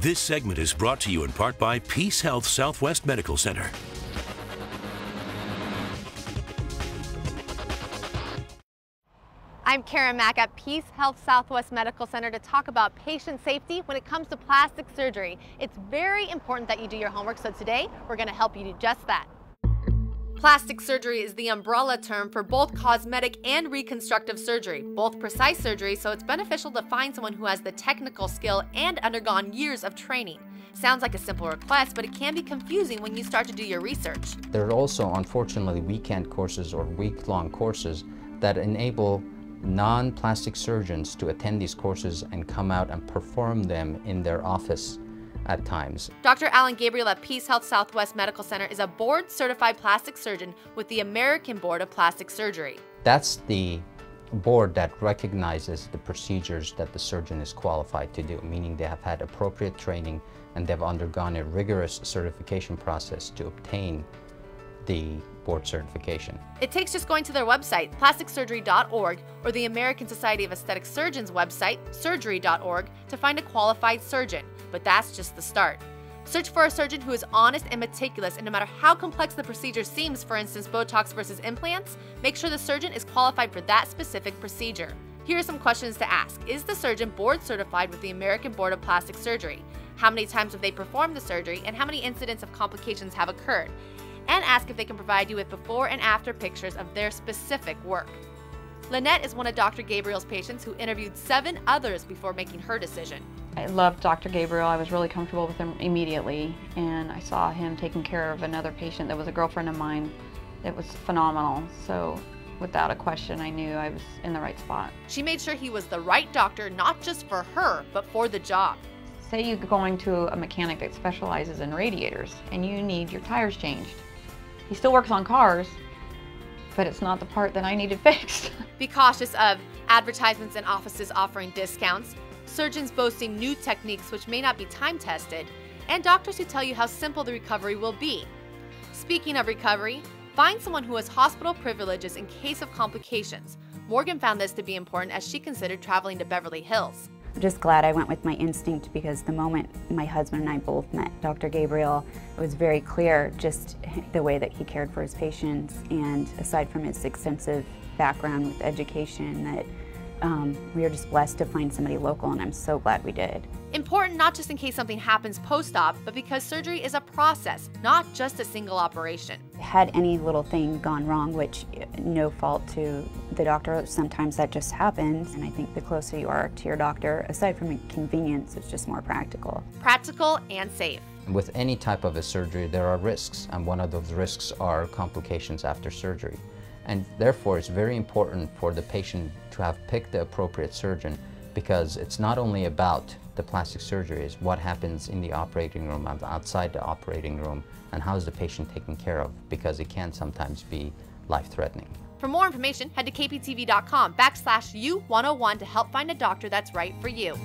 This segment is brought to you in part by Peace Health Southwest Medical Center. I'm Karen Mack at Peace Health Southwest Medical Center to talk about patient safety when it comes to plastic surgery. It's very important that you do your homework, so today we're going to help you do just that. Plastic surgery is the umbrella term for both cosmetic and reconstructive surgery, both precise surgery, so it's beneficial to find someone who has the technical skill and undergone years of training. Sounds like a simple request, but it can be confusing when you start to do your research. There are also, unfortunately, weekend courses or week-long courses that enable non-plastic surgeons to attend these courses and come out and perform them in their office at times. Dr. Alan Gabriel at Peace Health Southwest Medical Center is a board-certified plastic surgeon with the American Board of Plastic Surgery. That's the board that recognizes the procedures that the surgeon is qualified to do, meaning they have had appropriate training and they've undergone a rigorous certification process to obtain the board certification. It takes just going to their website, plasticsurgery.org, or the American Society of Aesthetic Surgeons website, surgery.org, to find a qualified surgeon. But that's just the start. Search for a surgeon who is honest and meticulous, and no matter how complex the procedure seems, for instance Botox versus implants, make sure the surgeon is qualified for that specific procedure. Here are some questions to ask. Is the surgeon board certified with the American Board of Plastic Surgery? How many times have they performed the surgery, and how many incidents of complications have occurred? And ask if they can provide you with before and after pictures of their specific work. Lynette is one of Dr. Gabriel's patients who interviewed 7 others before making her decision. I loved Dr. Gabriel. I was really comfortable with him immediately, and I saw him taking care of another patient that was a girlfriend of mine. It was phenomenal. So without a question, I knew I was in the right spot. She made sure he was the right doctor, not just for her, but for the job. Say you're going to a mechanic that specializes in radiators and you need your tires changed. He still works on cars, but it's not the part that I needed fixed. Be cautious of advertisements in offices offering discounts, surgeons boasting new techniques which may not be time-tested, and doctors who tell you how simple the recovery will be. Speaking of recovery, find someone who has hospital privileges in case of complications. Morgan found this to be important as she considered traveling to Beverly Hills. I'm just glad I went with my instinct, because the moment my husband and I both met Dr. Gabriel, it was very clear just the way that he cared for his patients, and aside from his extensive background with education, that we were just blessed to find somebody local, and I'm so glad we did. Important not just in case something happens post-op, but because surgery is a process, not just a single operation. Had any little thing gone wrong, which no fault to the doctor, sometimes that just happens, and I think the closer you are to your doctor, aside from convenience, it's just more practical. Practical and safe. With any type of a surgery, there are risks, and one of those risks are complications after surgery. And therefore, it's very important for the patient to have picked the appropriate surgeon, because it's not only about the plastic surgery, it's what happens in the operating room and outside the operating room, and how is the patient taken care of, because it can sometimes be life-threatening. For more information, head to kptv.com/U101 to help find a doctor that's right for you.